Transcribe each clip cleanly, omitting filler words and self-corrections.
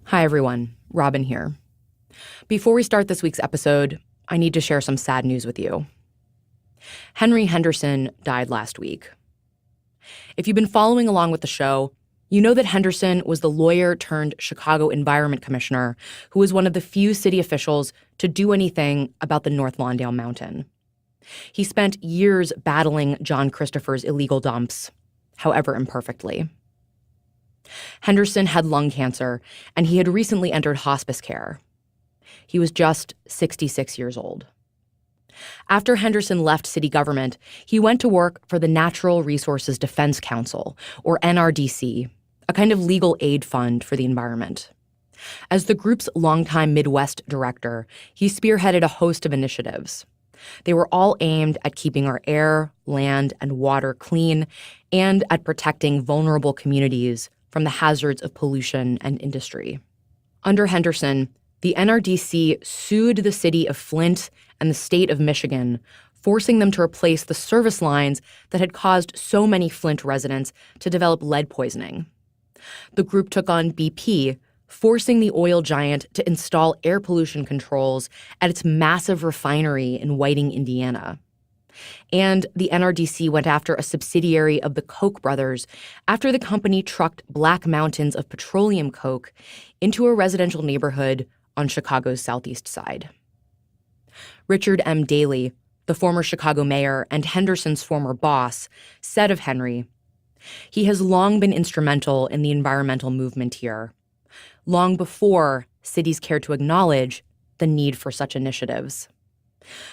Hi, everyone. Robin here. Before we start this week's episode, I need to share some sad news with you. Henry Henderson died last week. If you've been following along with the show, you know that Henderson was the lawyer turned Chicago Environment Commissioner who was one of the few city officials to do anything about the North Lawndale mountain. He spent years battling John Christopher's illegal dumps, however imperfectly. Henderson had lung cancer, and he had recently entered hospice care. He was just 66 years old. After Henderson left city government, he went to work for the Natural Resources Defense Council, or NRDC, a kind of legal aid fund for the environment. As the group's longtime Midwest director, he spearheaded a host of initiatives. They were all aimed at keeping our air, land, and water clean, and at protecting vulnerable communities from the hazards of pollution and industry. Under Henderson, the NRDC sued the city of Flint and the state of Michigan, forcing them to replace the service lines that had caused so many Flint residents to develop lead poisoning. The group took on BP, forcing the oil giant to install air pollution controls at its massive refinery in Whiting, Indiana. And the NRDC went after a subsidiary of the Koch brothers after the company trucked black mountains of petroleum coke into a residential neighborhood on Chicago's southeast side. Richard M. Daley, the former Chicago mayor and Henderson's former boss, said of Henry, "He has long been instrumental in the environmental movement here, long before cities cared to acknowledge the need for such initiatives."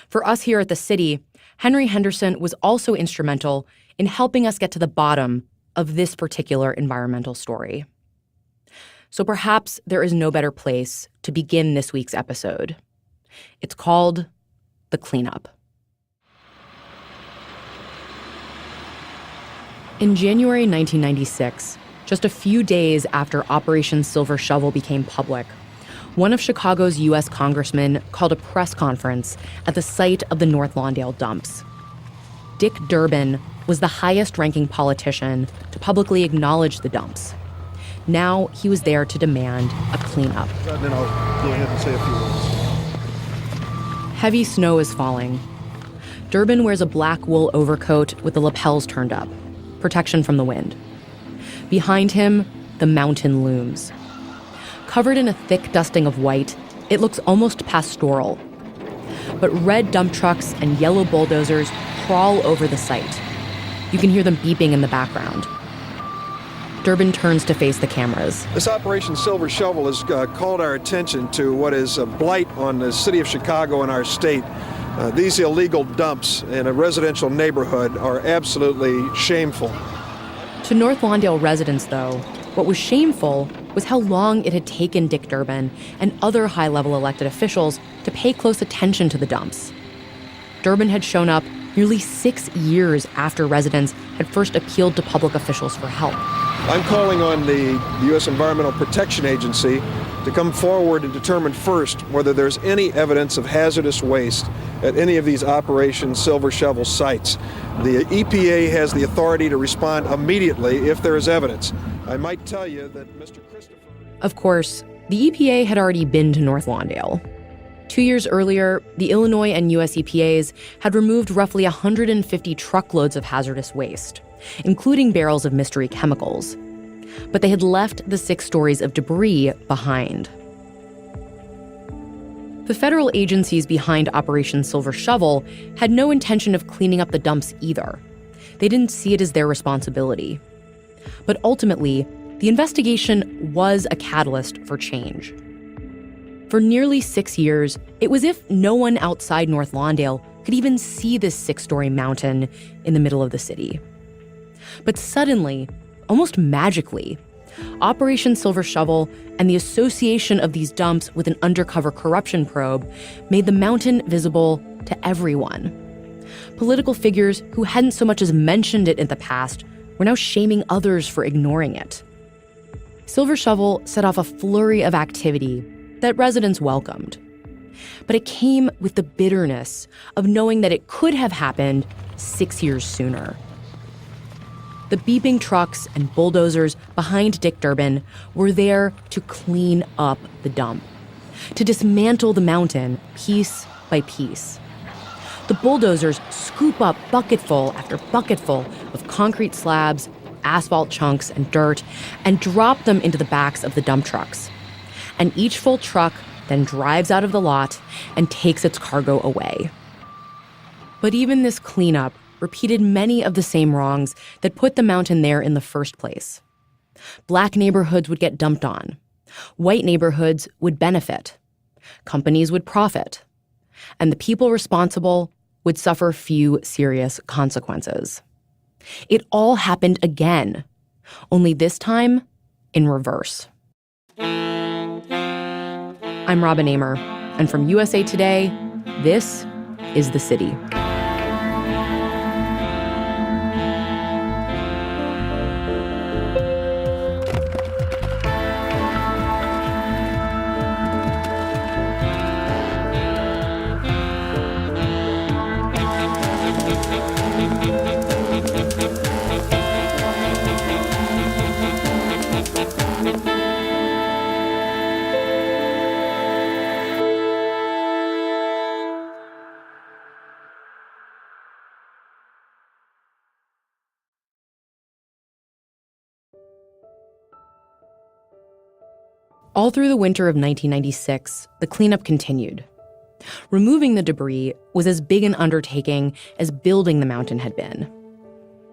For us here at the city, Henry Henderson was also instrumental in helping us get to the bottom of this particular environmental story. So perhaps there is no better place to begin this week's episode. It's called The Cleanup. In January 1996, just a few days after Operation Silver Shovel became public, one of Chicago's U.S. congressmen called a press conference at the site of the North Lawndale dumps. Dick Durbin was the highest-ranking politician to publicly acknowledge the dumps. Now he was there to demand a cleanup. Then I'll go ahead and say a few words. Heavy snow is falling. Durbin wears a black wool overcoat with the lapels turned up, protection from the wind. Behind him, the mountain looms. Covered in a thick dusting of white, it looks almost pastoral. But red dump trucks and yellow bulldozers crawl over the site. You can hear them beeping in the background. Durbin turns to face the cameras. This Operation Silver Shovel has called our attention to what is a blight on the city of Chicago and our state. These illegal dumps in a residential neighborhood are absolutely shameful. To North Lawndale residents, though, what was shameful was how long it had taken Dick Durbin and other high-level elected officials to pay close attention to the dumps. Durbin had shown up nearly 6 years after residents had first appealed to public officials for help. I'm calling on the U.S. Environmental Protection Agency to come forward and determine first whether there's any evidence of hazardous waste at any of these Operation Silver Shovel sites. The EPA has the authority to respond immediately if there is evidence. I might tell you that Mr. Christopher... Of course, the EPA had already been to North Lawndale. 2 years earlier, the Illinois and U.S. EPAs had removed roughly 150 truckloads of hazardous waste, including barrels of mystery chemicals. But they had left the 6 stories of debris behind. The federal agencies behind Operation Silver Shovel had no intention of cleaning up the dumps either. They didn't see it as their responsibility. But ultimately, the investigation was a catalyst for change. For nearly 6 years, it was as if no one outside North Lawndale could even see this 6-story mountain in the middle of the city. But suddenly, almost magically, Operation Silver Shovel and the association of these dumps with an undercover corruption probe made the mountain visible to everyone. Political figures who hadn't so much as mentioned it in the past were now shaming others for ignoring it. Silver Shovel set off a flurry of activity that residents welcomed. But it came with the bitterness of knowing that it could have happened 6 years sooner. The beeping trucks and bulldozers behind Dick Durbin were there to clean up the dump, to dismantle the mountain piece by piece. The bulldozers scoop up bucketful after bucketful of concrete slabs, asphalt chunks, and dirt, and drop them into the backs of the dump trucks. And each full truck then drives out of the lot and takes its cargo away. But even this cleanup repeated many of the same wrongs that put the mountain there in the first place. Black neighborhoods would get dumped on. White neighborhoods would benefit. Companies would profit. And the people responsible would suffer few serious consequences. It all happened again, only this time in reverse. I'm Robin Amer, and from USA Today, this is The City. All through the winter of 1996, the cleanup continued. Removing the debris was as big an undertaking as building the mountain had been.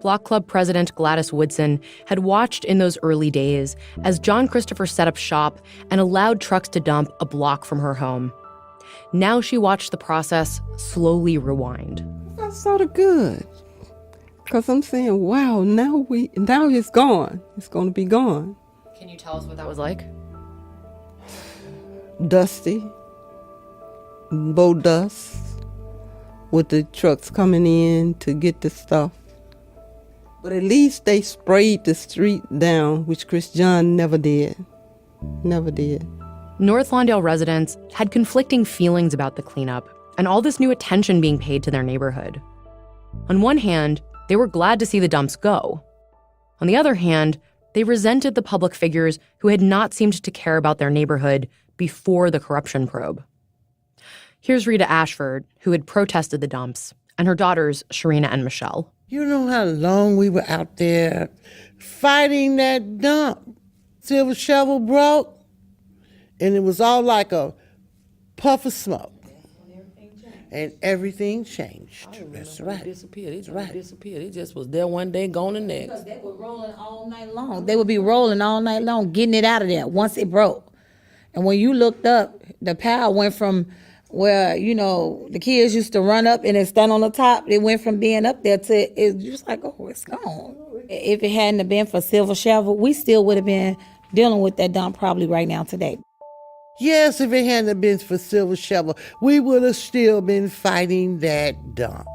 Block Club president Gladys Woodson had watched in those early days as John Christopher set up shop and allowed trucks to dump a block from her home. Now she watched the process slowly rewind. That's sort of good, because I'm saying, wow, now it's gone. It's going to be gone. Can you tell us what that was like? Dusty, bow dust, with the trucks coming in to get the stuff. But at least they sprayed the street down, which Chris John never did. Never did. North Lawndale residents had conflicting feelings about the cleanup and all this new attention being paid to their neighborhood. On one hand, they were glad to see the dumps go. On the other hand, they resented the public figures who had not seemed to care about their neighborhood before the corruption probe. Here's Rita Ashford, who had protested the dumps, and her daughters, Sharina and Michelle. You know how long we were out there fighting that dump? Silver shovel broke, and it was all like a puff of smoke. And everything changed. That's right. It disappeared. It disappeared. It just was there one day, gone the next. Because they were rolling all night long. They would be rolling all night long, getting it out of there once it broke. And when you looked up, the power went from where, the kids used to run up and then stand on the top. It went from being up there to, it was like, oh, it's gone. If it hadn't have been for Silver Shovel, we still would have been dealing with that dump probably right now today. Yes, if it hadn't been for Silver Shovel, we would have still been fighting that dump.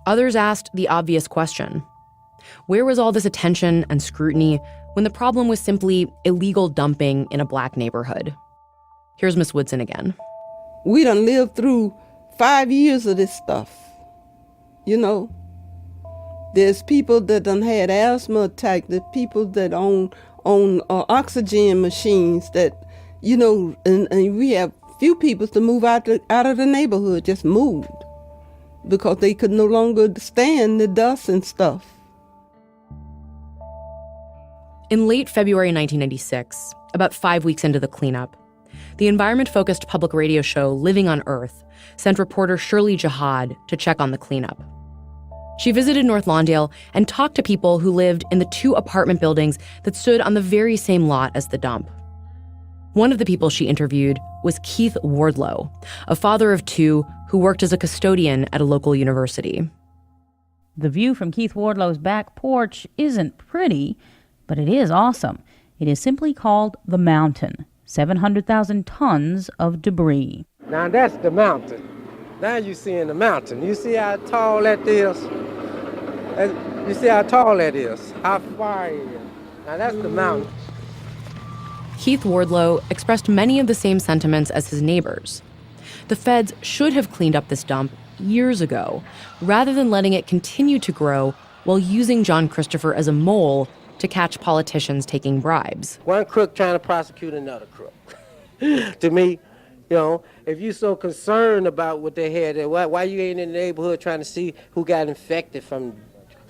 Others asked the obvious question. Where was all this attention and scrutiny when the problem was simply illegal dumping in a black neighborhood? Here's Miss Woodson again. We done lived through 5 years of this stuff. There's people that done had asthma attack, there's people that own oxygen machines that, and we have few people to move out of the neighborhood, just moved because they could no longer stand the dust and stuff. In late February 1996, about 5 weeks into the cleanup, the environment-focused public radio show Living on Earth sent reporter Shirley Jihad to check on the cleanup. She visited North Lawndale and talked to people who lived in the 2 apartment buildings that stood on the very same lot as the dump. One of the people she interviewed was Keith Wardlow, a father of 2 who worked as a custodian at a local university. The view from Keith Wardlow's back porch isn't pretty, but it is awesome. It is simply called the mountain. 700,000 tons of debris. Now that's the mountain. Now you're seeing the mountain. You see how tall that is? You see how tall that is? How far it is? Now that's the mountain. Keith Wardlow expressed many of the same sentiments as his neighbors. The feds should have cleaned up this dump years ago, rather than letting it continue to grow while using John Christopher as a mole to catch politicians taking bribes. One crook trying to prosecute another crook. To me, if you're so concerned about what they had there, why you ain't in the neighborhood trying to see who got infected from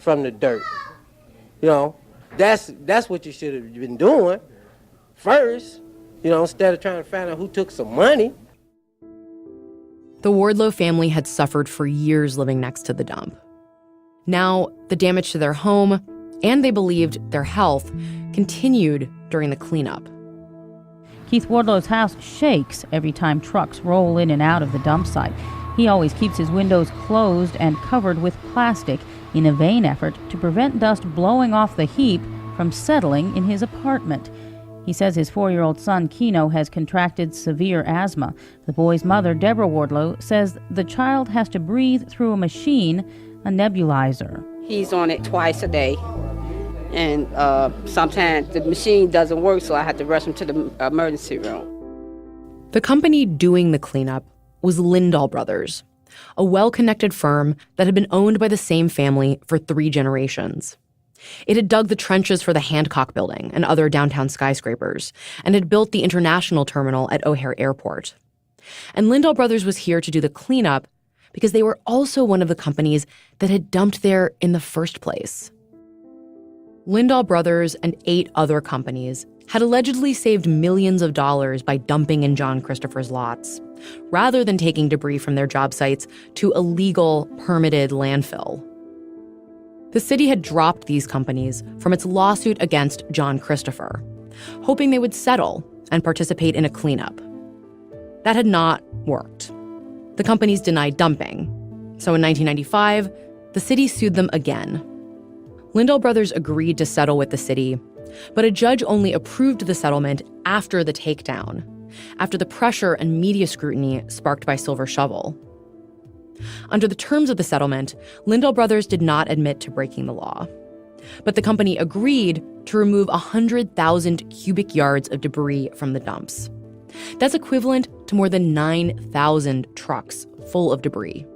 the dirt? That's what you should have been doing first, instead of trying to find out who took some money. The Wardlow family had suffered for years living next to the dump. Now, the damage to their home, and they believed their health, continued during the cleanup. Keith Wardlow's house shakes every time trucks roll in and out of the dump site. He always keeps his windows closed and covered with plastic in a vain effort to prevent dust blowing off the heap from settling in his apartment. He says his 4-year-old son, Keno, has contracted severe asthma. The boy's mother, Deborah Wardlow, says the child has to breathe through a machine, a nebulizer. He's on it twice a day, and sometimes the machine doesn't work, so I have to rush him to the emergency room. The company doing the cleanup was Lindall Brothers, a well-connected firm that had been owned by the same family for 3 generations. It had dug the trenches for the Hancock Building and other downtown skyscrapers, and had built the international terminal at O'Hare Airport. And Lindall Brothers was here to do the cleanup because they were also one of the companies that had dumped there in the first place. Lindall Brothers and 8 other companies had allegedly saved millions of dollars by dumping in John Christopher's lots, rather than taking debris from their job sites to a legal, permitted landfill. The city had dropped these companies from its lawsuit against John Christopher, hoping they would settle and participate in a cleanup. That had not worked. The companies denied dumping. So in 1995, the city sued them again. Lindall Brothers agreed to settle with the city, but a judge only approved the settlement after the takedown, after the pressure and media scrutiny sparked by Silver Shovel. Under the terms of the settlement, Lindall Brothers did not admit to breaking the law. But the company agreed to remove 100,000 cubic yards of debris from the dumps. That's equivalent to more than 9,000 trucks full of debris.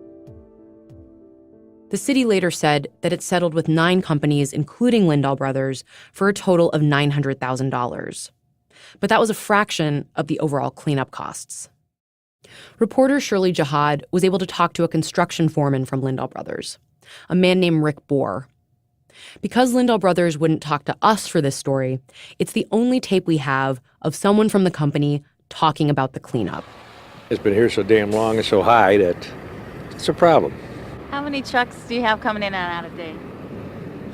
The city later said that it settled with 9 companies, including Lindall Brothers, for a total of $900,000. But that was a fraction of the overall cleanup costs. Reporter Shirley Jihad was able to talk to a construction foreman from Lindall Brothers, a man named Rick Bohr. Because Lindall Brothers wouldn't talk to us for this story, it's the only tape we have of someone from the company talking about the cleanup. It's been here so damn long and so high that it's a problem. How many trucks do you have coming in and out a day?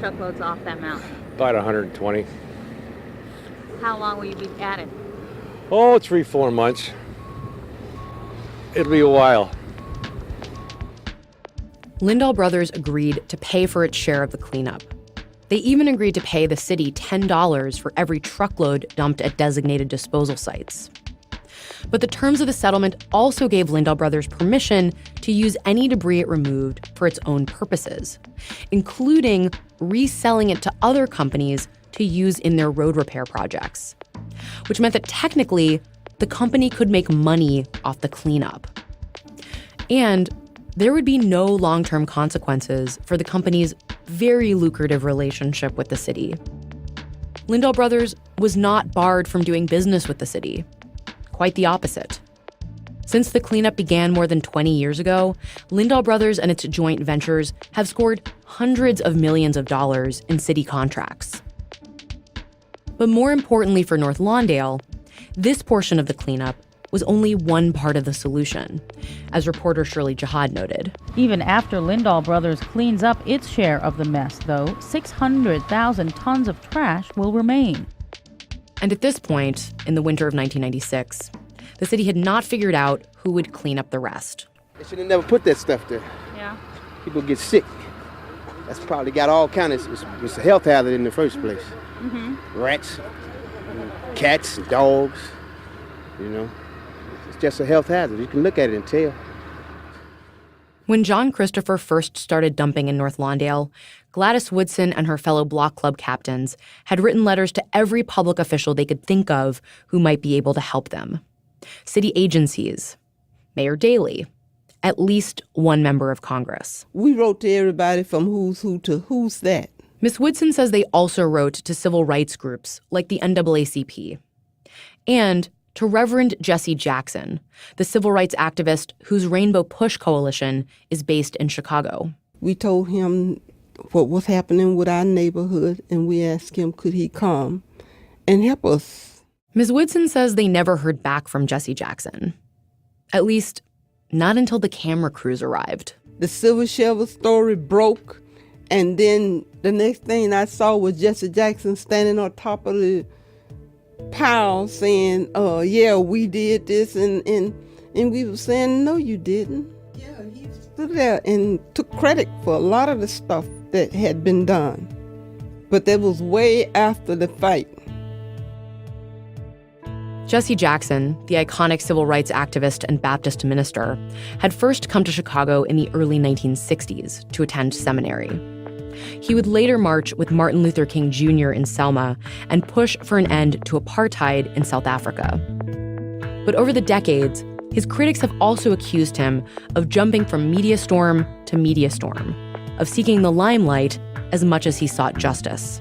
Truckloads off that mountain? About 120. How long will you be at it? Oh, 3-4 months. It'll be a while. Lindall Brothers agreed to pay for its share of the cleanup. They even agreed to pay the city $10 for every truckload dumped at designated disposal sites. But the terms of the settlement also gave Lindall Brothers permission to use any debris it removed for its own purposes, including reselling it to other companies to use in their road repair projects, which meant that technically the company could make money off the cleanup. And there would be no long-term consequences for the company's very lucrative relationship with the city. Lindall Brothers was not barred from doing business with the city. Quite the opposite. Since the cleanup began more than 20 years ago, Lindall Brothers and its joint ventures have scored hundreds of millions of dollars in city contracts. But more importantly for North Lawndale, this portion of the cleanup was only one part of the solution, as reporter Shirley Jihad noted. Even after Lindall Brothers cleans up its share of the mess, though, 600,000 tons of trash will remain. And at this point, in the winter of 1996, the city had not figured out who would clean up the rest. They should have never put that stuff there. Yeah. People get sick. That's probably got all kinds of, it's a health hazard in the first place. Mm-hmm. Rats, cats, dogs, you know. It's just a health hazard. You can look at it and tell. When John Christopher first started dumping in North Lawndale, Gladys Woodson and her fellow block club captains had written letters to every public official they could think of who might be able to help them. City agencies, Mayor Daley, at least one member of Congress. We wrote to everybody from who's who to who's that. Ms. Woodson says they also wrote to civil rights groups like the NAACP and to Reverend Jesse Jackson, the civil rights activist whose Rainbow Push Coalition is based in Chicago. We told him what was happening with our neighborhood, and we asked him could he come and help us. Ms. Woodson says they never heard back from Jesse Jackson. At least, not until the camera crews arrived. The silver shovel story broke, and then the next thing I saw was Jesse Jackson standing on top of the pile saying, yeah, we did this, and we were saying, no, you didn't. Yeah, he stood there and took credit for a lot of the stuff that had been done. But that was way after the fight. Jesse Jackson, the iconic civil rights activist and Baptist minister, had first come to Chicago in the early 1960s to attend seminary. He would later march with Martin Luther King Jr. in Selma and push for an end to apartheid in South Africa. But over the decades, his critics have also accused him of jumping from media storm to media storm, of seeking the limelight as much as he sought justice.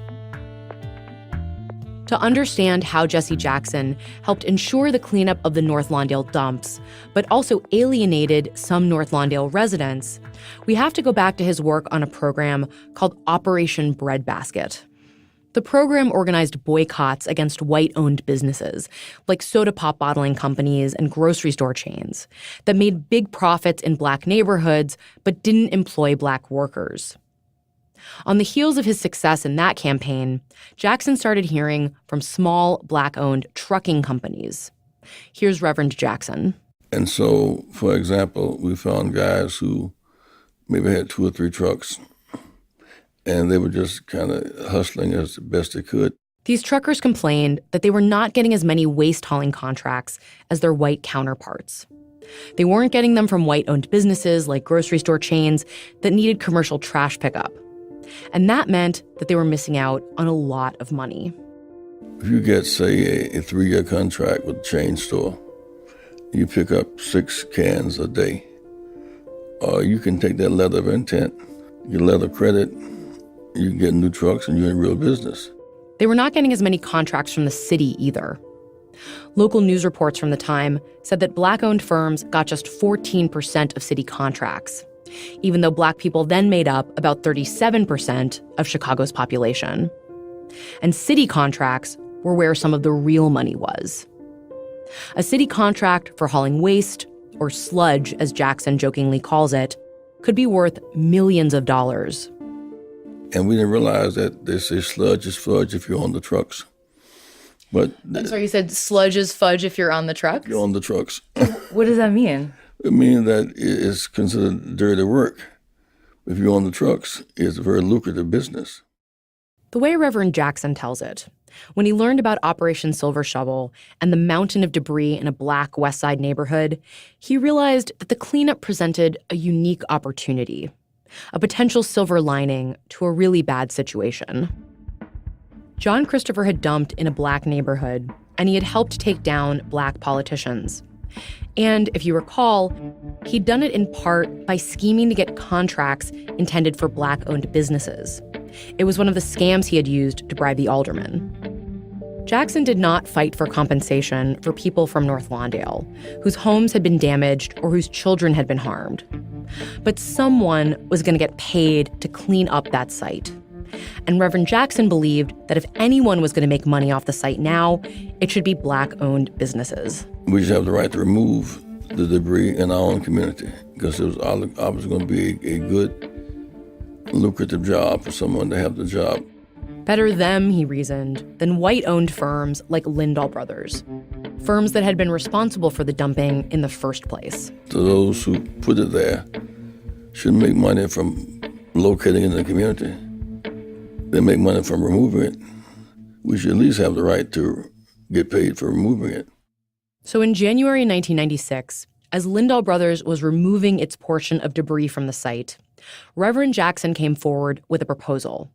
To understand how Jesse Jackson helped ensure the cleanup of the North Lawndale dumps, but also alienated some North Lawndale residents, we have to go back to his work on a program called Operation Breadbasket. The program organized boycotts against white-owned businesses, like soda pop bottling companies and grocery store chains, that made big profits in Black neighborhoods but didn't employ Black workers. On the heels of his success in that campaign, Jackson started hearing from small Black-owned trucking companies. Here's Reverend Jackson. And so, for example, we found guys who maybe had 2 or 3 trucks, and they were just kind of hustling as best they could. These truckers complained that they were not getting as many waste hauling contracts as their white counterparts. They weren't getting them from white-owned businesses like grocery store chains that needed commercial trash pickup. And that meant that they were missing out on a lot of money. If you get, say, a 3-year contract with a chain store, you pick up 6 cans a day, you can take that letter of intent, get a letter of credit, you can get new trucks, and you're in real business. They were not getting as many contracts from the city either. Local news reports from the time said that Black-owned firms got just 14% of city contracts, even though Black people then made up about 37% of Chicago's population. And city contracts were where some of the real money was. A city contract for hauling waste, or sludge as Jackson jokingly calls it, could be worth millions of dollars. And we didn't realize that they say sludge is fudge if you're on the trucks. But I'm sorry, you said sludge is fudge if you're on the trucks? You're on the trucks. What does that mean? It means that it's considered dirty work. If you're on the trucks, it's a very lucrative business. The way Reverend Jackson tells it, when he learned about Operation Silver Shovel and the mountain of debris in a Black West Side neighborhood, he realized that the cleanup presented a unique opportunity, a potential silver lining to a really bad situation. John Christopher had dumped in a Black neighborhood, and he had helped take down Black politicians. And if you recall, he'd done it in part by scheming to get contracts intended for Black-owned businesses. It was one of the scams he had used to bribe the aldermen. Jackson did not fight for compensation for people from North Lawndale, whose homes had been damaged or whose children had been harmed. But someone was going to get paid to clean up that site. And Reverend Jackson believed that if anyone was going to make money off the site now, it should be Black-owned businesses. We just have the right to remove the debris in our own community because it was obviously going to be a good, lucrative job for someone to have the job. Better them, he reasoned, than white-owned firms like Lindahl Brothers, firms that had been responsible for the dumping in the first place. So those who put it there should make money from locating it in the community. They make money from removing it. We should at least have the right to get paid for removing it. So in January 1996, as Lindahl Brothers was removing its portion of debris from the site, Reverend Jackson came forward with a proposal.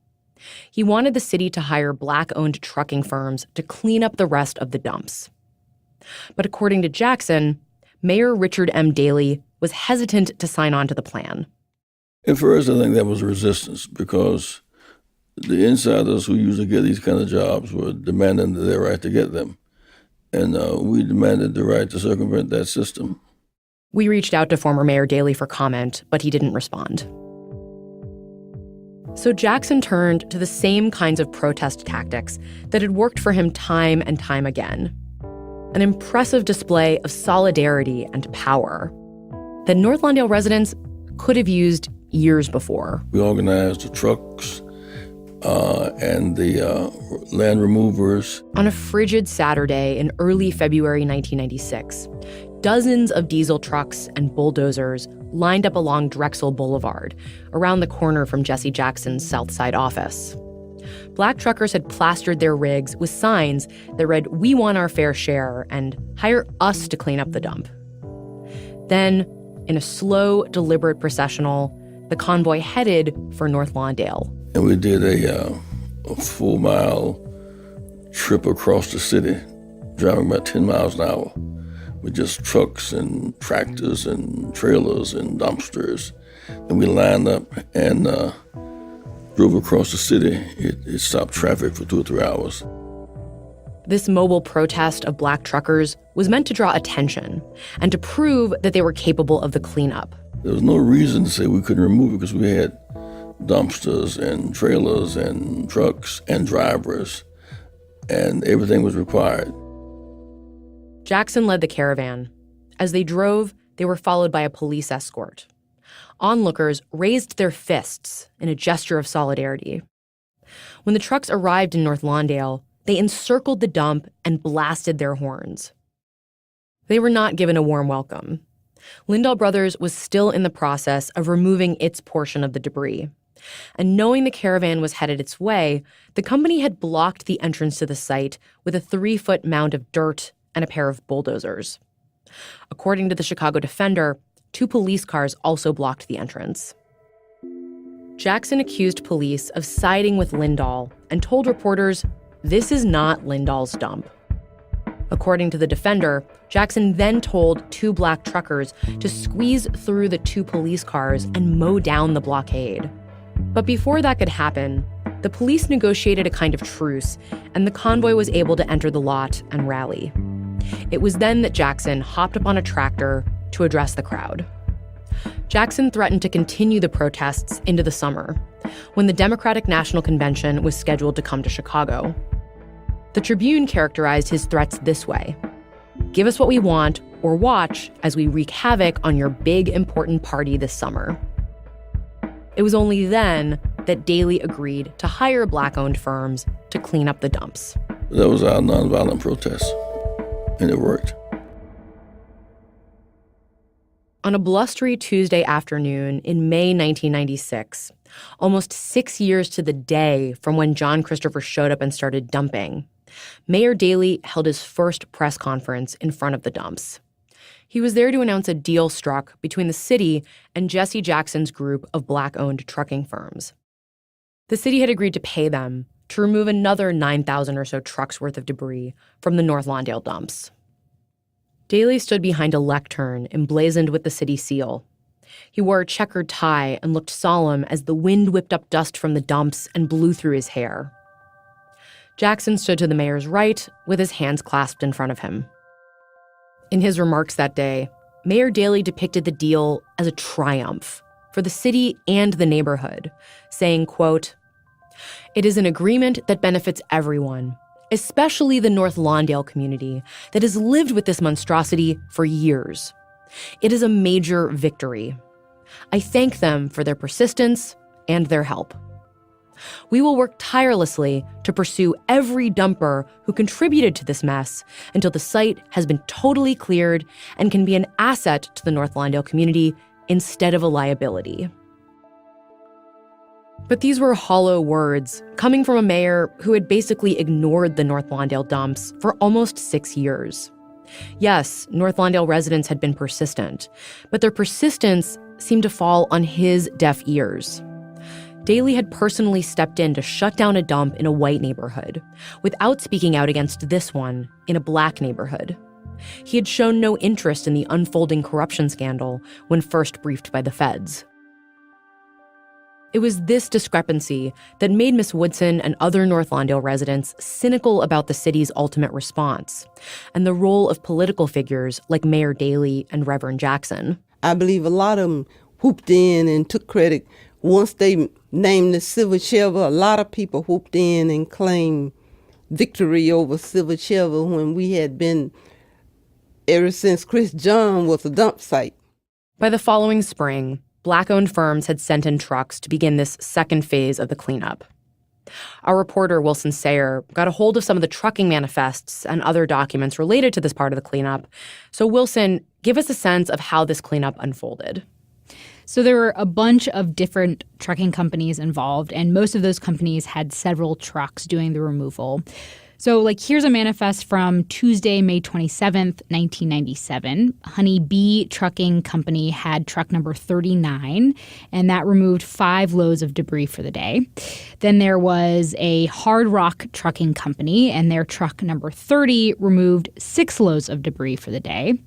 He wanted the city to hire Black-owned trucking firms to clean up the rest of the dumps. But according to Jackson, Mayor Richard M. Daley was hesitant to sign on to the plan. At first, I think that was resistance because the insiders who usually get these kind of jobs were demanding their right to get them. And we demanded the right to circumvent that system. We reached out to former Mayor Daley for comment, but he didn't respond. So Jackson turned to the same kinds of protest tactics that had worked for him time and time again. An impressive display of solidarity and power that North Lawndale residents could have used years before. We organized the trucks and the land removers. On a frigid Saturday in early February 1996, dozens of diesel trucks and bulldozers lined up along Drexel Boulevard, around the corner from Jesse Jackson's South Side office. Black truckers had plastered their rigs with signs that read, "We want our fair share," and "Hire us to clean up the dump." Then, in a slow, deliberate processional, the convoy headed for North Lawndale. And we did a full-mile trip across the city, driving about 10 miles an hour, with just trucks and tractors and trailers and dumpsters. And we lined up and drove across the city. It stopped traffic for 2 or 3 hours. This mobile protest of black truckers was meant to draw attention and to prove that they were capable of the cleanup. There was no reason to say we couldn't remove it because we had dumpsters and trailers and trucks and drivers, and everything was required. Jackson led the caravan. As they drove, they were followed by a police escort. Onlookers raised their fists in a gesture of solidarity. When the trucks arrived in North Lawndale, they encircled the dump and blasted their horns. They were not given a warm welcome. Lindahl Brothers was still in the process of removing its portion of the debris. And knowing the caravan was headed its way, the company had blocked the entrance to the site with a 3-foot mound of dirt and a pair of bulldozers. According to the Chicago Defender, 2 police cars also blocked the entrance. Jackson accused police of siding with Lindahl and told reporters, "This is not Lindahl's dump." According to the Defender, Jackson then told 2 black truckers to squeeze through the 2 police cars and mow down the blockade. But before that could happen, the police negotiated a kind of truce, and the convoy was able to enter the lot and rally. It was then that Jackson hopped up on a tractor to address the crowd. Jackson threatened to continue the protests into the summer, when the Democratic National Convention was scheduled to come to Chicago. The Tribune characterized his threats this way: "Give us what we want, or watch as we wreak havoc on your big, important party this summer." It was only then that Daley agreed to hire black-owned firms to clean up the dumps. That was our nonviolent protest, and it worked. On a blustery Tuesday afternoon in May 1996, almost 6 years to the day from when John Christopher showed up and started dumping, Mayor Daley held his first press conference in front of the dumps. He was there to announce a deal struck between the city and Jesse Jackson's group of black-owned trucking firms. The city had agreed to pay them to remove another 9,000 or so trucks worth of debris from the North Lawndale dumps. Daley stood behind a lectern emblazoned with the city seal. He wore a checkered tie and looked solemn as the wind whipped up dust from the dumps and blew through his hair. Jackson stood to the mayor's right with his hands clasped in front of him. In his remarks that day, Mayor Daley depicted the deal as a triumph for the city and the neighborhood, saying, quote, "It is an agreement that benefits everyone, especially the North Lawndale community that has lived with this monstrosity for years. It is a major victory. I thank them for their persistence and their help. We will work tirelessly to pursue every dumper who contributed to this mess until the site has been totally cleared and can be an asset to the North Lawndale community instead of a liability." But these were hollow words coming from a mayor who had basically ignored the North Lawndale dumps for almost 6 years. Yes, North Lawndale residents had been persistent, but their persistence seemed to fall on his deaf ears. Daley had personally stepped in to shut down a dump in a white neighborhood without speaking out against this one in a black neighborhood. He had shown no interest in the unfolding corruption scandal when first briefed by the feds. It was this discrepancy that made Miss Woodson and other North Lawndale residents cynical about the city's ultimate response and the role of political figures like Mayor Daley and Reverend Jackson. I believe a lot of them whooped in and took credit. Once they named the Silver Shovel, a lot of people whooped in and claimed victory over Silver Shovel when we had been, ever since Chris John was a dump site. By the following spring, Black-owned firms had sent in trucks to begin this second phase of the cleanup. Our reporter, Wilson Sayer, got a hold of some of the trucking manifests and other documents related to this part of the cleanup. So, Wilson, give us a sense of how this cleanup unfolded. So there were a bunch of different trucking companies involved, and most of those companies had several trucks doing the removal. So, here's a manifest from Tuesday, May 27th, 1997. Honey Bee Trucking Company had truck number 39, and that removed 5 loads of debris for the day. Then there was a Hard Rock Trucking Company, and their truck number 30 removed 6 loads of debris for the day.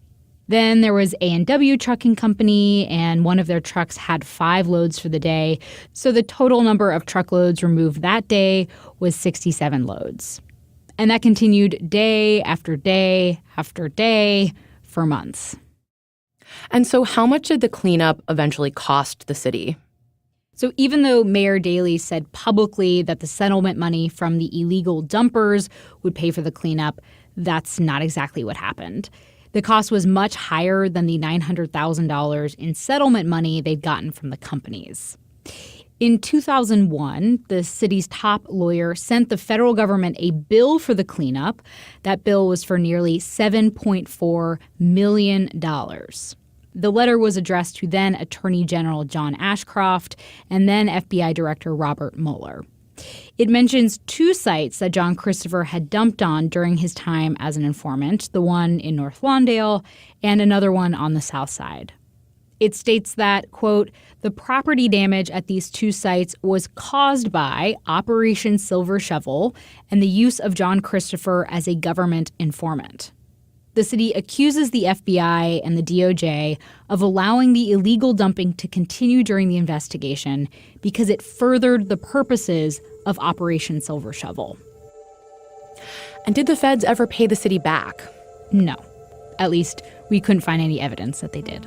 Then there was A&W Trucking Company, and one of their trucks had 5 loads for the day. So the total number of truckloads removed that day was 67 loads. And that continued day after day after day for months. And so how much did the cleanup eventually cost the city? So even though Mayor Daley said publicly that the settlement money from the illegal dumpers would pay for the cleanup, that's not exactly what happened. The cost was much higher than the $900,000 in settlement money they'd gotten from the companies. In 2001, the city's top lawyer sent the federal government a bill for the cleanup. That bill was for nearly $7.4 million. The letter was addressed to then Attorney General John Ashcroft and then FBI Director Robert Mueller. It mentions 2 sites that John Christopher had dumped on during his time as an informant, the one in North Lawndale and another one on the south side. It states that, quote, the property damage at these 2 sites was caused by Operation Silver Shovel and the use of John Christopher as a government informant. The city accuses the FBI and the DOJ of allowing the illegal dumping to continue during the investigation because it furthered the purposes of Operation Silver Shovel. And did the feds ever pay the city back? No. At least, we couldn't find any evidence that they did.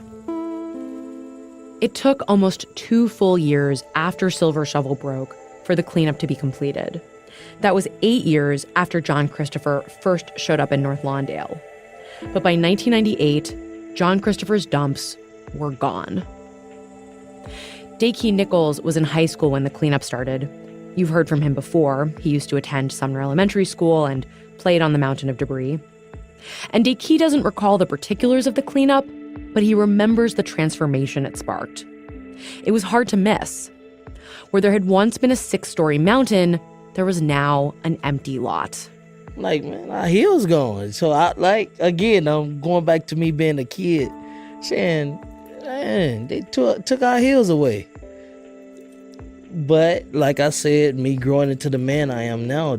It took almost 2 full years after Silver Shovel broke for the cleanup to be completed. That was 8 years after John Christopher first showed up in North Lawndale. But by 1998, John Christopher's dumps were gone. Dakey Nichols was in high school when the cleanup started. You've heard from him before. He used to attend Sumner Elementary School and played on the mountain of debris. And Dakey doesn't recall the particulars of the cleanup, but he remembers the transformation it sparked. It was hard to miss. Where there had once been a 6-story mountain, there was now an empty lot. Man, our hills going. So again, I'm going back to me being a kid, saying, man, they took our hills away. But like I said, me growing into the man I am now,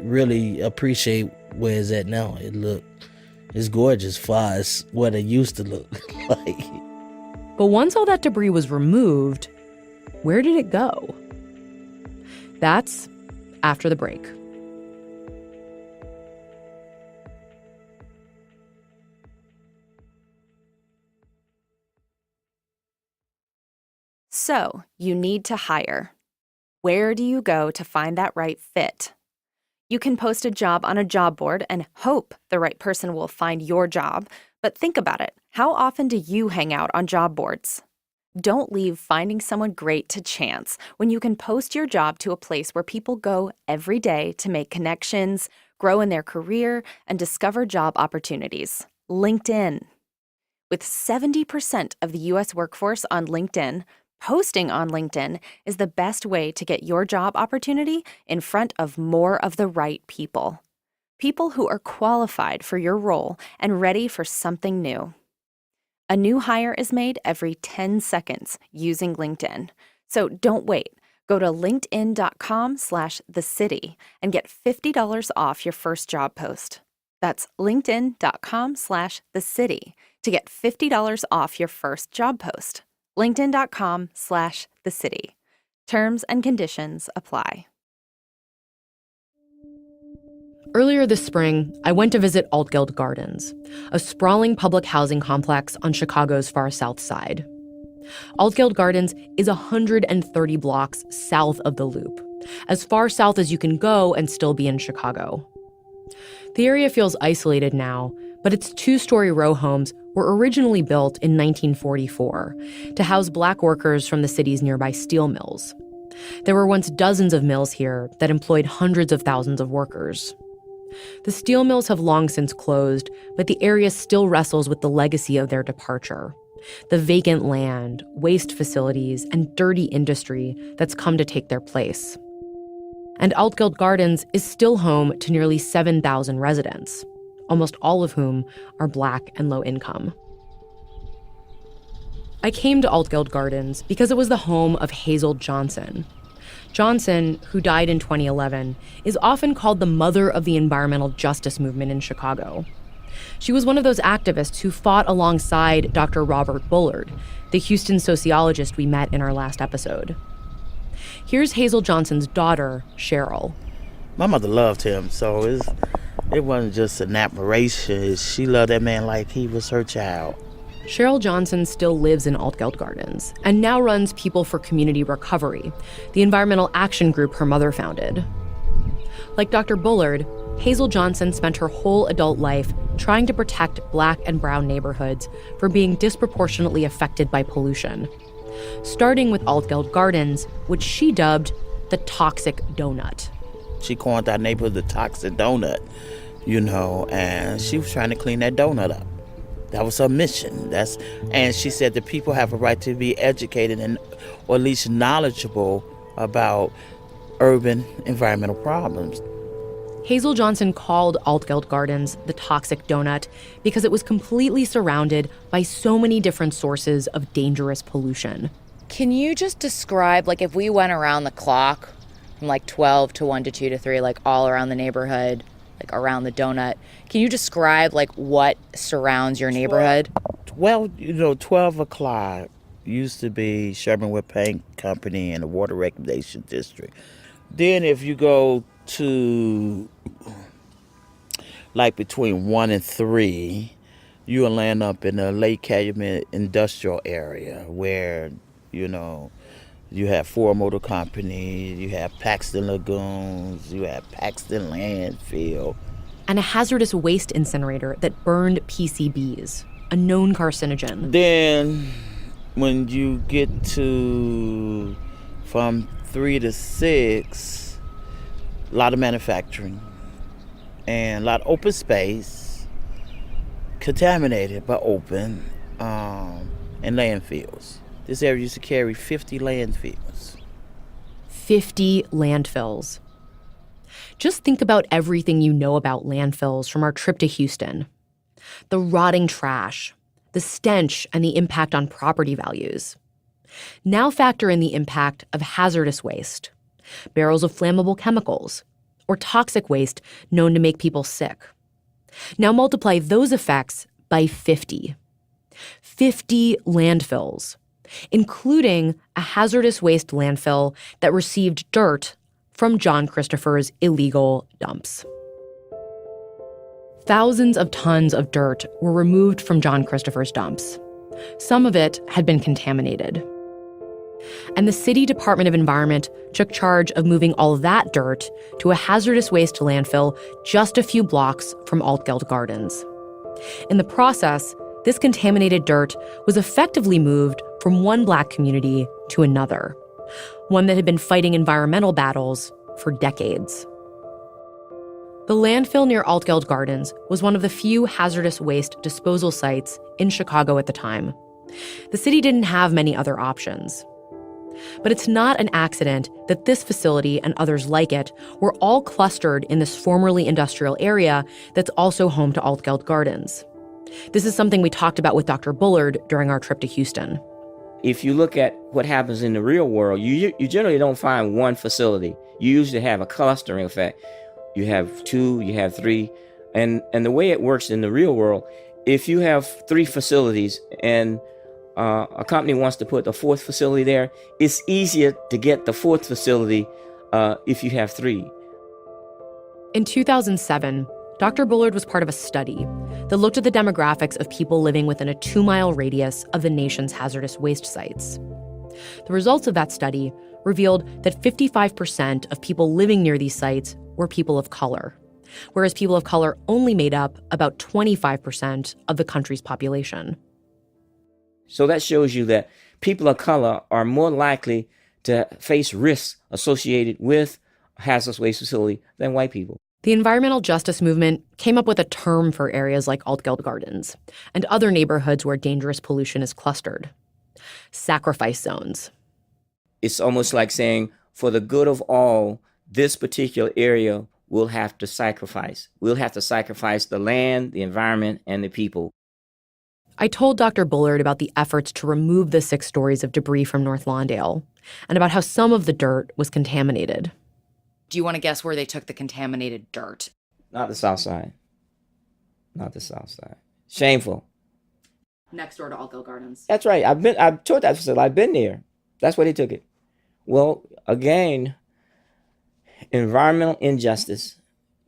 really appreciate where it's at now. It's gorgeous far as what it used to look like. But once all that debris was removed, where did it go? That's after the break. So, you need to hire. Where do you go to find that right fit? You can post a job on a job board and hope the right person will find your job, but think about it. How often do you hang out on job boards? Don't leave finding someone great to chance when you can post your job to a place where people go every day to make connections, grow in their career, and discover job opportunities. LinkedIn. With 70% of the U.S. workforce on LinkedIn, posting on LinkedIn is the best way to get your job opportunity in front of more of the right people. People who are qualified for your role and ready for something new. A new hire is made every 10 seconds using LinkedIn. So don't wait. Go to linkedin.com/thecity and get $50 off your first job post. That's linkedin.com/thecity to get $50 off your first job post. linkedin.com/thecity. Terms and conditions apply. Earlier this spring, I went to visit Altgeld Gardens, a sprawling public housing complex on Chicago's far south side. Altgeld Gardens is 130 blocks south of the Loop, as far south as you can go and still be in Chicago. The area feels isolated now, but its two-story row homes were originally built in 1944 to house black workers from the city's nearby steel mills. There were once dozens of mills here that employed hundreds of thousands of workers. The steel mills have long since closed, but the area still wrestles with the legacy of their departure. The vacant land, waste facilities, and dirty industry that's come to take their place. And Altgeld Gardens is still home to nearly 7,000 residents, almost all of whom are Black and low income. I came to Altgeld Gardens because it was the home of Hazel Johnson. Johnson, who died in 2011, is often called the mother of the environmental justice movement in Chicago. She was one of those activists who fought alongside Dr. Robert Bullard, the Houston sociologist we met in our last episode. Here's Hazel Johnson's daughter, Cheryl. My mother loved him, so it wasn't just an admiration. She loved that man like he was her child. Cheryl Johnson still lives in Altgeld Gardens and now runs People for Community Recovery, the environmental action group her mother founded. Like Dr. Bullard, Hazel Johnson spent her whole adult life trying to protect Black and brown neighborhoods from being disproportionately affected by pollution, starting with Altgeld Gardens, which she dubbed the toxic donut. She coined our neighborhood the toxic donut, and she was trying to clean that donut up. That was her mission. And she said that people have a right to be educated or at least knowledgeable about urban environmental problems. Hazel Johnson called Altgeld Gardens the toxic donut because it was completely surrounded by so many different sources of dangerous pollution. Can you just describe, if we went around the clock from 12 to 1 to 2 to 3, all around the neighborhood, around the donut, can you describe what surrounds your neighborhood? 12 o'clock used to be Sherman-Wood Paint Company and the Water Reclamation District. Then if you go to between 1 and 3, you will land up in the Lake Calumet industrial area where, you have Ford Motor Company, you have Paxton Lagoons, you have Paxton Landfill. And a hazardous waste incinerator that burned PCBs, a known carcinogen. Then when you get to from 3 to 6, a lot of manufacturing and a lot of open space, contaminated but open, and landfills. This area used to carry 50 landfills. 50 landfills. Just think about everything you know about landfills from our trip to Houston. The rotting trash, the stench, and the impact on property values. Now factor in the impact of hazardous waste, barrels of flammable chemicals, or toxic waste known to make people sick. Now multiply those effects by 50. 50 landfills, including a hazardous waste landfill that received dirt from John Christopher's illegal dumps. Thousands of tons of dirt were removed from John Christopher's dumps. Some of it had been contaminated. And the city Department of Environment took charge of moving all that dirt to a hazardous waste landfill just a few blocks from Altgeld Gardens. In the process, this contaminated dirt was effectively moved from one Black community to another, one that had been fighting environmental battles for decades. The landfill near Altgeld Gardens was one of the few hazardous waste disposal sites in Chicago at the time. The city didn't have many other options. But it's not an accident that this facility and others like it were all clustered in this formerly industrial area that's also home to Altgeld Gardens. This is something we talked about with Dr. Bullard during our trip to Houston. If you look at what happens in the real world, you generally don't find one facility. You usually have a clustering effect. You have 2, you have 3 And the way it works in the real world, if you have 3 facilities and a company wants to put a 4th facility there, it's easier to get the 4th facility if you have 3. In 2007, Dr. Bullard was part of a study that looked at the demographics of people living within a 2-mile radius of the nation's hazardous waste sites. The results of that study revealed that 55% of people living near these sites were people of color, whereas people of color only made up about 25% of the country's population. So that shows you that people of color are more likely to face risks associated with a hazardous waste facility than white people. The environmental justice movement came up with a term for areas like Altgeld Gardens and other neighborhoods where dangerous pollution is clustered: sacrifice zones. It's almost like saying, for the good of all, this particular area we'll have to sacrifice. We'll have to sacrifice the land, the environment, and the people. I told Dr. Bullard about the efforts to remove the 6 stories of debris from North Lawndale and about how some of the dirt was contaminated. Do you want to guess where they took the contaminated dirt? Not the south side. Not the south side. Shameful. Next door to Altgeld Gardens. That's right. I've toured that facility. I've been there. That's where they took it. Well, again, environmental injustice.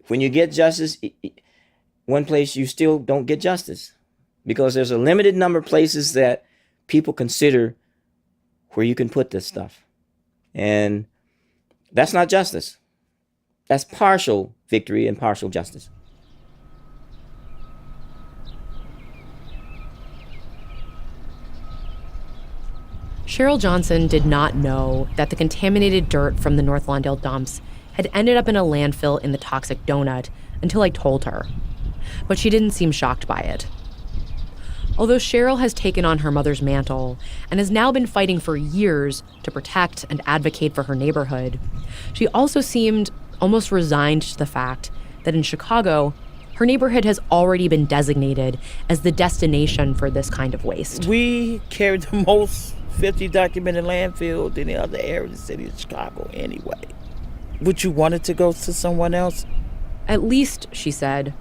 When you get justice, one place you still don't get justice because there's a limited number of places that people consider where you can put this stuff. And that's not justice. That's partial victory and partial justice. Cheryl Johnson did not know that the contaminated dirt from the North Lawndale dumps had ended up in a landfill in the toxic donut until I told her. But she didn't seem shocked by it. Although Cheryl has taken on her mother's mantle and has now been fighting for years to protect and advocate for her neighborhood, she also seemed almost resigned to the fact that in Chicago, her neighborhood has already been designated as the destination for this kind of waste. We carry the most 50 documented landfills in the other area of the city of Chicago anyway. Would you want it to go to someone else? At least, she said,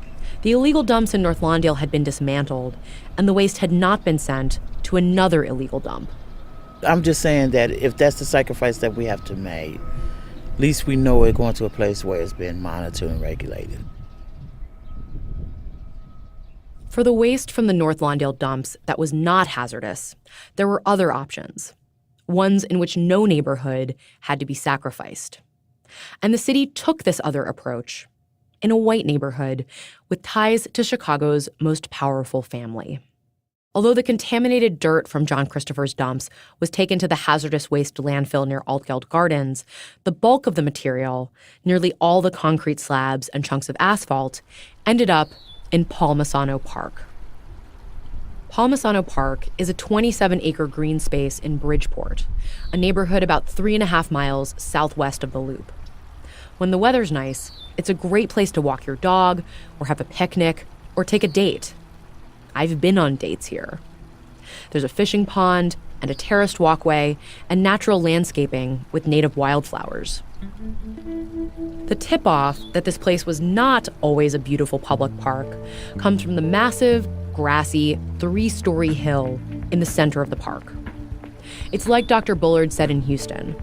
the illegal dumps in North Lawndale had been dismantled, and the waste had not been sent to another illegal dump. I'm just saying that if that's the sacrifice that we have to make, at least we know it's going to a place where it's been monitored and regulated. For the waste from the North Lawndale dumps that was not hazardous, there were other options, ones in which no neighborhood had to be sacrificed. And the city took this other approach in a white neighborhood with ties to Chicago's most powerful family. Although the contaminated dirt from John Christopher's dumps was taken to the hazardous waste landfill near Altgeld Gardens, the bulk of the material, nearly all the concrete slabs and chunks of asphalt, ended up in Palmisano Park. Palmisano Park is a 27-acre green space in Bridgeport, a neighborhood about 3.5 miles southwest of the Loop. When the weather's nice, it's a great place to walk your dog, or have a picnic, or take a date. I've been on dates here. There's a fishing pond and a terraced walkway and natural landscaping with native wildflowers. The tip-off that this place was not always a beautiful public park comes from the massive, grassy, 3-story hill in the center of the park. It's like Dr. Bullard said in Houston.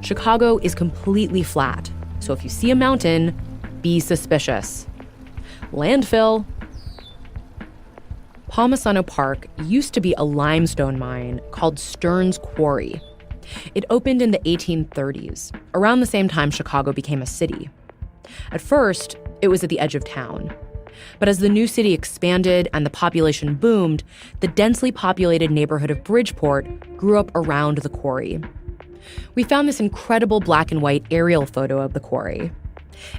Chicago is completely flat, so if you see a mountain, be suspicious. Landfill. Palmisano Park used to be a limestone mine called Stearns Quarry. It opened in the 1830s, around the same time Chicago became a city. At first, it was at the edge of town. But as the new city expanded and the population boomed, the densely populated neighborhood of Bridgeport grew up around the quarry. We found this incredible black and white aerial photo of the quarry.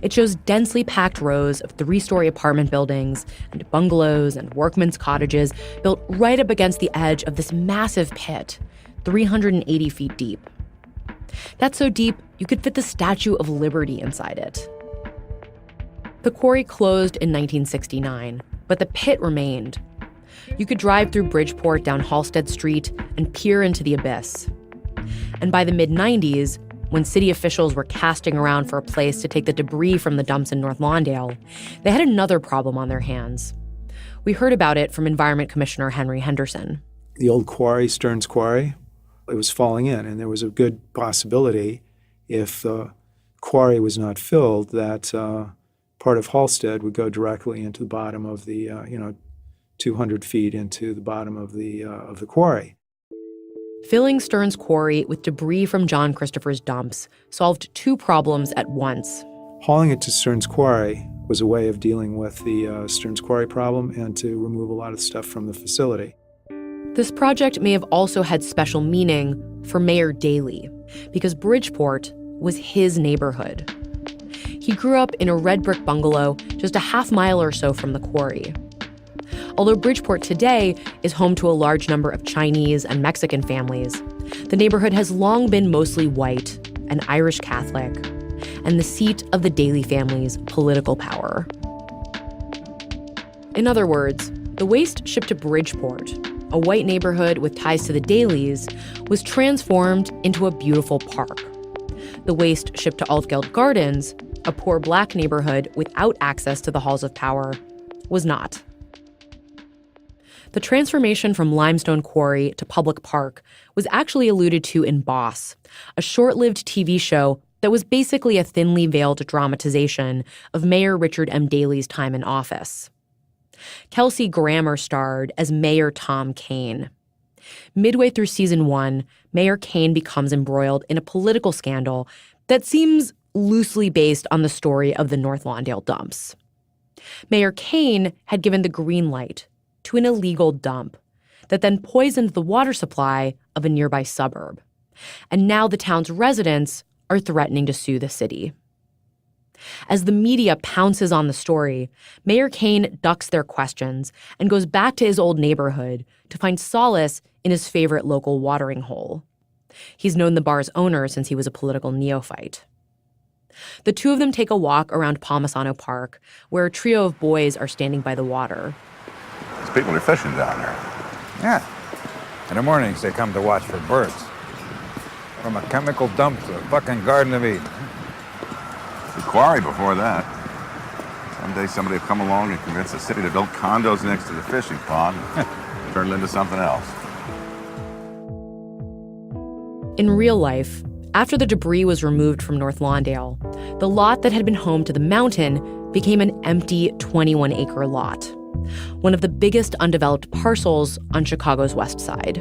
It shows densely packed rows of 3-story apartment buildings and bungalows and workmen's cottages built right up against the edge of this massive pit, 380 feet deep. That's so deep, you could fit the Statue of Liberty inside it. The quarry closed in 1969, but the pit remained. You could drive through Bridgeport down Halsted Street and peer into the abyss. And by the mid-90s, when city officials were casting around for a place to take the debris from the dumps in North Lawndale, they had another problem on their hands. We heard about it from Environment Commissioner Henry Henderson. The old quarry, Stearns Quarry, it was falling in, and there was a good possibility, if the quarry was not filled, that part of Halstead would go directly into the bottom of the, 200 feet into the bottom of the quarry. Filling Stearns Quarry with debris from John Christopher's dumps solved two problems at once. Hauling it to Stearns Quarry was a way of dealing with the Stearns Quarry problem and to remove a lot of stuff from the facility. This project may have also had special meaning for Mayor Daley, because Bridgeport was his neighborhood. He grew up in a red brick bungalow just a half mile or so from the quarry. Although Bridgeport today is home to a large number of Chinese and Mexican families, the neighborhood has long been mostly white and Irish Catholic, and the seat of the Daley family's political power. In other words, the waste shipped to Bridgeport, a white neighborhood with ties to the Daleys, was transformed into a beautiful park. The waste shipped to Altgeld Gardens, a poor black neighborhood without access to the halls of power, was not. The transformation from limestone quarry to public park was actually alluded to in Boss, a short-lived TV show that was basically a thinly veiled dramatization of Mayor Richard M. Daley's time in office. Kelsey Grammer starred as Mayor Tom Kane. Midway through season 1, Mayor Kane becomes embroiled in a political scandal that seems loosely based on the story of the North Lawndale dumps. Mayor Kane had given the green light to an illegal dump that then poisoned the water supply of a nearby suburb. And now the town's residents are threatening to sue the city. As the media pounces on the story, Mayor Kane ducks their questions and goes back to his old neighborhood to find solace in his favorite local watering hole. He's known the bar's owner since he was a political neophyte. The two of them take a walk around Palmisano Park, where a trio of boys are standing by the water. There's people are fishing down there. Yeah. In the mornings, they come to watch for birds. From a chemical dump to a fucking Garden of Eden. The quarry before that. Someday somebody will come along and convince the city to build condos next to the fishing pond. Turn it into something else. In real life, after the debris was removed from North Lawndale, the lot that had been home to the mountain became an empty 21-acre lot, one of the biggest undeveloped parcels on Chicago's west side.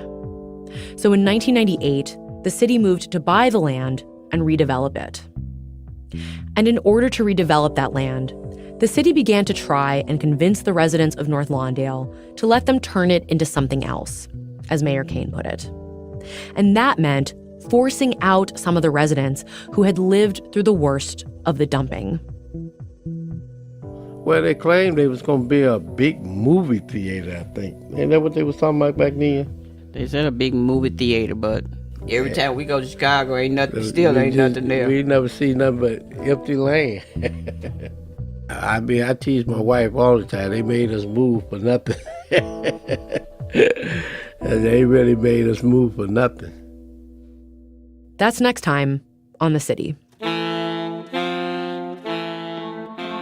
So in 1998, the city moved to buy the land and redevelop it. And in order to redevelop that land, the city began to try and convince the residents of North Lawndale to let them turn it into something else, as Mayor Kane put it. And that meant forcing out some of the residents who had lived through the worst of the dumping. Well, they claimed there was going to be a big movie theater, I think. Ain't that what they was talking about back then? They said a big movie theater, but every time we go to Chicago, ain't nothing nothing there. We never see nothing but empty land. I tease my wife all the time. They made us move for nothing. And they really made us move for nothing. That's next time on The City.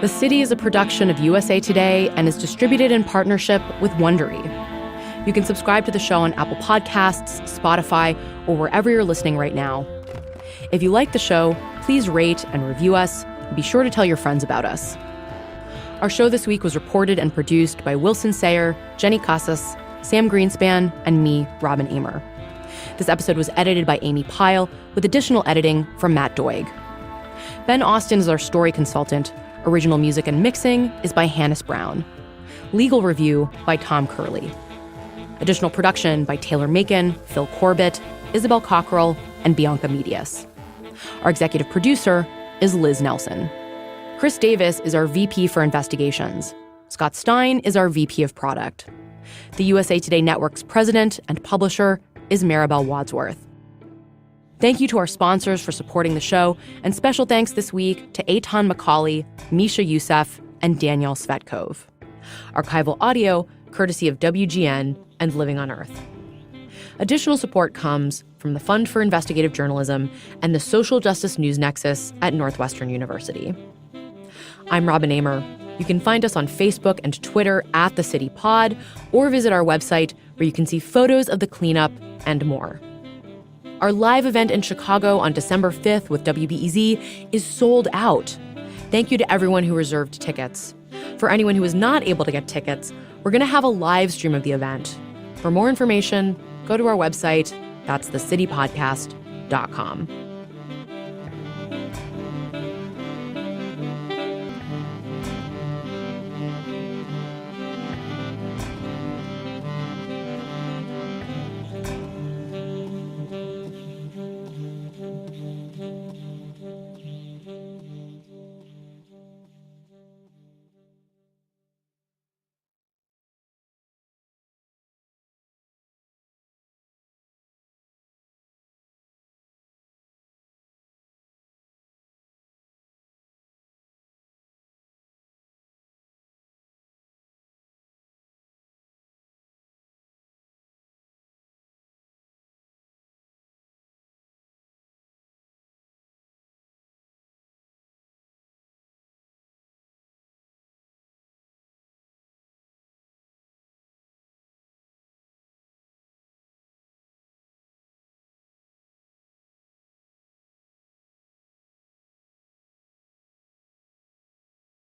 The City is a production of USA Today and is distributed in partnership with Wondery. You can subscribe to the show on Apple Podcasts, Spotify, or wherever you're listening right now. If you like the show, please rate and review us. And be sure to tell your friends about us. Our show this week was reported and produced by Wilson Sayer, Jenny Casas, Sam Greenspan, and me, Robin Emer. This episode was edited by Amy Pyle, with additional editing from Matt Doig. Ben Austin is our story consultant. Original music and mixing is by Hannes Brown. Legal review by Tom Curley. Additional production by Taylor Macon, Phil Corbett, Isabel Cockrell, and Bianca Medias. Our executive producer is Liz Nelson. Chris Davis is our VP for Investigations. Scott Stein is our VP of Product. The USA Today Network's president and publisher is Maribel Wadsworth. Thank you to our sponsors for supporting the show, and special thanks this week to Eitan Macaulay, Misha Youssef, and Danielle Svetkov. Archival audio courtesy of WGN and Living on Earth. Additional support comes from the Fund for Investigative Journalism and the Social Justice News Nexus at Northwestern University. I'm Robin Amer. You can find us on Facebook and Twitter at The City Pod, or visit our website where you can see photos of the cleanup and more. Our live event in Chicago on December 5th with WBEZ is sold out. Thank you to everyone who reserved tickets. For anyone who is not able to get tickets, we're going to have a live stream of the event. For more information, go to our website. That's thecitypodcast.com.